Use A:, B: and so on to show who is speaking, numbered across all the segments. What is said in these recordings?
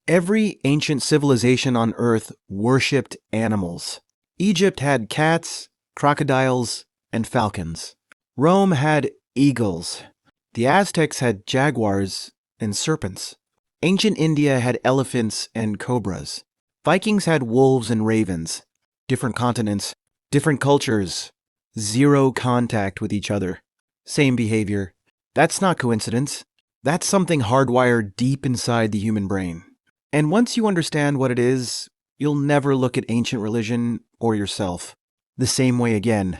A: Every ancient civilization on Earth worshipped animals. Egypt had cats, crocodiles, and falcons. Rome had eagles. The Aztecs had jaguars and serpents. Ancient India had elephants and cobras. Vikings had wolves and ravens. Different continents, different cultures, zero contact with each other. Same behavior. That's not coincidence. That's something hardwired deep inside the human brain. And once you understand what it is, you'll never look at ancient religion or yourself the same way again.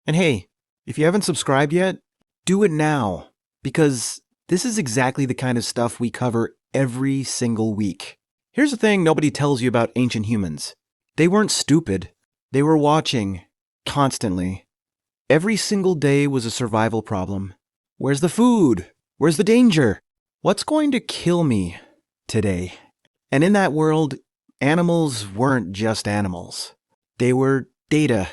A: And hey, if you haven't subscribed yet, do it now, because this is exactly the kind of stuff we cover every single week. Here's the thing nobody tells you about ancient humans. They weren't stupid. They were watching, constantly. Every single day was a survival problem. Where's the food? Where's the danger? What's going to kill me today? And in that world, animals weren't just animals. They were data.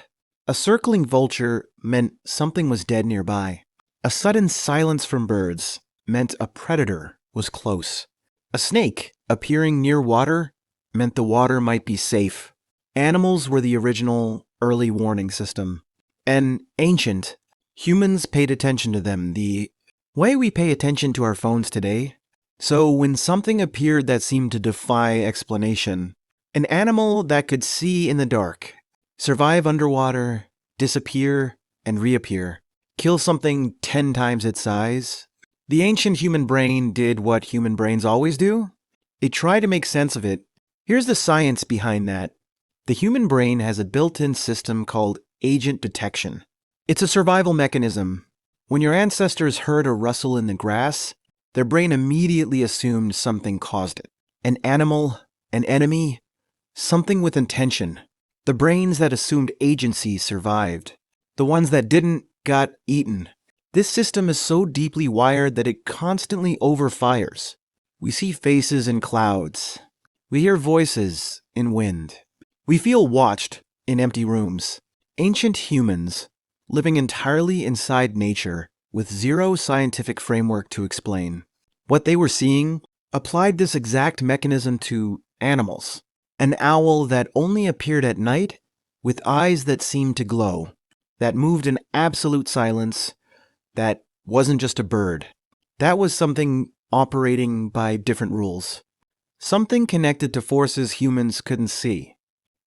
A: A circling vulture meant something was dead nearby. A sudden silence from birds meant a predator was close. A snake appearing near water meant the water might be safe. Animals were the original early warning system. And ancient, humans paid attention to them the way we pay attention to our phones today. So when something appeared that seemed to defy explanation, an animal that could see in the dark, survive underwater, disappear, and reappear, kill something 10 times its size, the ancient human brain did what human brains always do. It tried to make sense of it. Here's the science behind that. The human brain has a built-in system called agent detection. It's a survival mechanism. When your ancestors heard a rustle in the grass, their brain immediately assumed something caused it. An animal, an enemy, something with intention. The brains that assumed agency survived. The ones that didn't got eaten. This system is so deeply wired that it constantly overfires. We see faces in clouds. We hear voices in wind. We feel watched in empty rooms. Ancient humans, living entirely inside nature, with zero scientific framework to explain. What they were seeing applied this exact mechanism to animals. An owl that only appeared at night with eyes that seemed to glow, that moved in absolute silence, that wasn't just a bird. That was something operating by different rules. Something connected to forces humans couldn't see.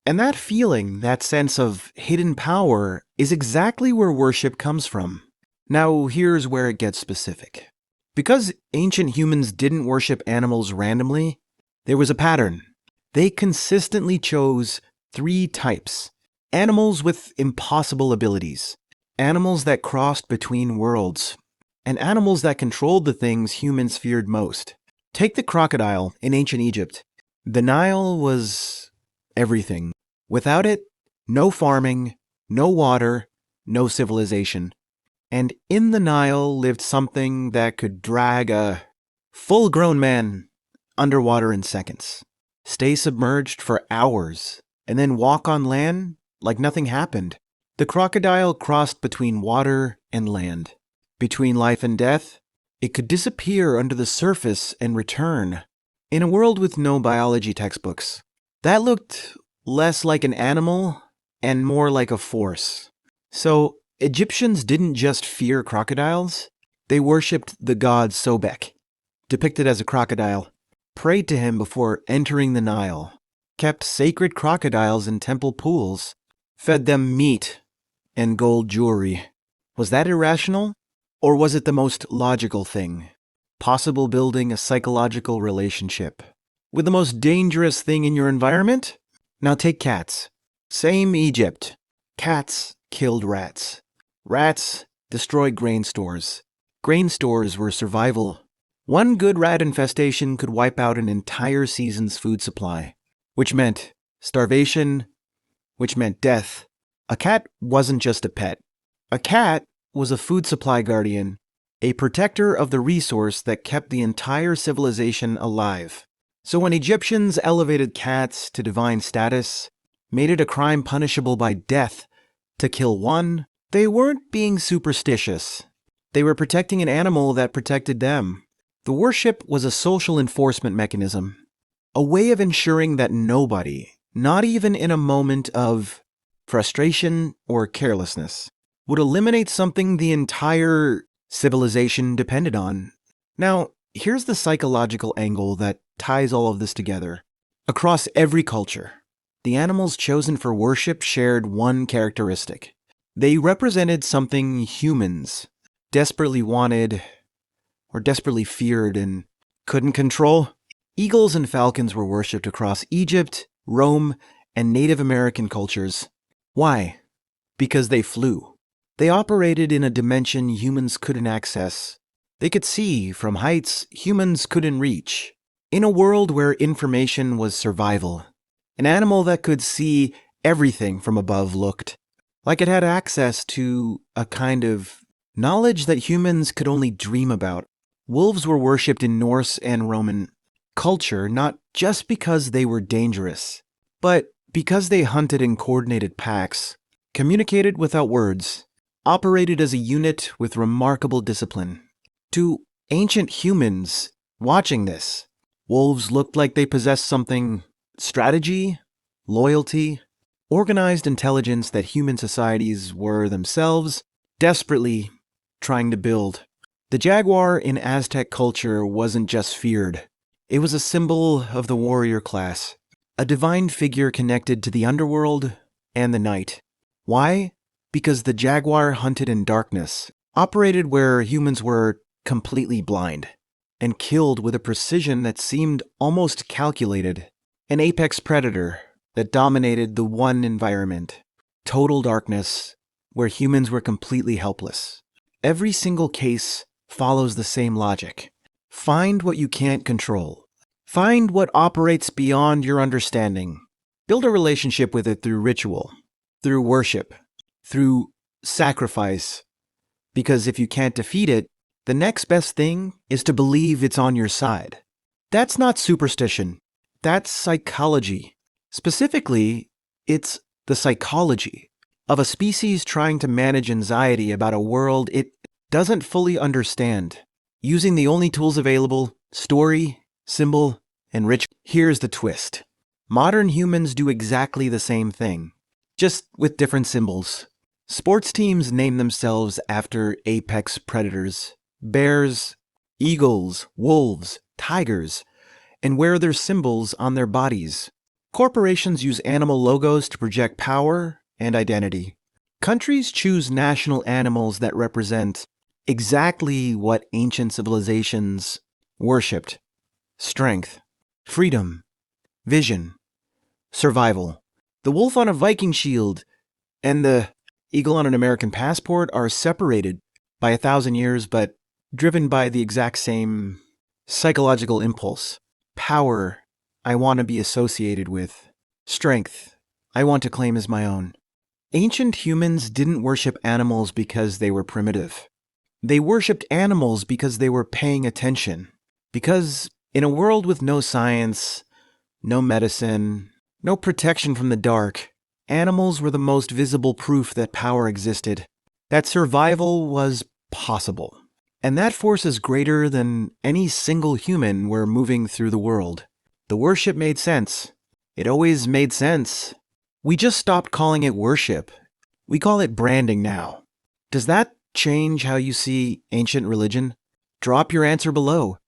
A: And that feeling, that sense of hidden power, is exactly where worship comes from. Now, here's where it gets specific. Because ancient humans didn't worship animals randomly, there was a pattern. They consistently chose 3 types. Animals with impossible abilities. Animals that crossed between worlds. And animals that controlled the things humans feared most. Take the crocodile in ancient Egypt. The Nile was everything. Without it, no farming, no water, no civilization. And in the Nile lived something that could drag a full-grown man underwater in seconds, stay submerged for hours, and then walk on land like nothing happened. The crocodile crossed between water and land. Between life and death, it could disappear under the surface and return. In a world with no biology textbooks, that looked less like an animal and more like a force. So Egyptians didn't just fear crocodiles, they worshipped the god Sobek, depicted as a crocodile, prayed to him before entering the Nile, kept sacred crocodiles in temple pools, fed them meat and gold jewelry. Was that irrational? Or was it the most logical thing? Possible building a psychological relationship with the most dangerous thing in your environment? Now take cats. Same Egypt. Cats killed rats. Rats destroyed grain stores. Grain stores were survival. One good rat infestation could wipe out an entire season's food supply, which meant starvation, which meant death. A cat wasn't just a pet. A cat was a food supply guardian, a protector of the resource that kept the entire civilization alive. So when Egyptians elevated cats to divine status, made it a crime punishable by death to kill one, they weren't being superstitious. They were protecting an animal that protected them. The worship was a social enforcement mechanism. a way of ensuring that nobody, not even in a moment of frustration or carelessness, would eliminate something the entire civilization depended on. Now, here's the psychological angle that ties all of this together. Across every culture, the animals chosen for worship shared one characteristic. They represented something humans desperately wanted or desperately feared and couldn't control. Eagles and falcons were worshipped across Egypt, Rome, and Native American cultures. Why? Because they flew. They operated in a dimension humans couldn't access. They could see from heights humans couldn't reach. In a world where information was survival, an animal that could see everything from above looked like it had access to a kind of knowledge that humans could only dream about. Wolves were worshipped in Norse and Roman culture not just because they were dangerous, but because they hunted in coordinated packs, communicated without words, operated as a unit with remarkable discipline. To ancient humans watching this, wolves looked like they possessed something: strategy, loyalty, organized intelligence that human societies were themselves desperately trying to build. The jaguar in Aztec culture wasn't just feared. It was a symbol of the warrior class, a divine figure connected to the underworld and the night. Why? Because the jaguar hunted in darkness, operated where humans were completely blind, and killed with a precision that seemed almost calculated. An apex predator that dominated the one environment, total darkness, where humans were completely helpless. Every single case follows the same logic. Find what you can't control. Find what operates beyond your understanding. Build a relationship with it through ritual, through worship, through sacrifice. Because if you can't defeat it, the next best thing is to believe it's on your side. That's not superstition. That's psychology. Specifically, it's the psychology of a species trying to manage anxiety about a world it doesn't fully understand, using the only tools available: story, symbol, and ritual. Here's the twist. Modern humans do exactly the same thing, just with different symbols. Sports teams name themselves after apex predators: bears, eagles, wolves, tigers, and wear their symbols on their bodies. Corporations use animal logos to project power and identity. Countries choose national animals that represent exactly what ancient civilizations worshipped: strength, freedom, vision, survival. The wolf on a Viking shield and the eagle on an American passport are separated by 1,000 years, but driven by the exact same psychological impulse. Power, I want to be associated with. Strength, I want to claim as my own. Ancient humans didn't worship animals because they were primitive. They worshipped animals because they were paying attention. Because in a world with no science, no medicine, no protection from the dark, animals were the most visible proof that power existed, that survival was possible. And that force is greater than any single human we're moving through the world. The worship made sense. It always made sense. We just stopped calling it worship. We call it branding now. Does that change how you see ancient religion? Drop your answer below.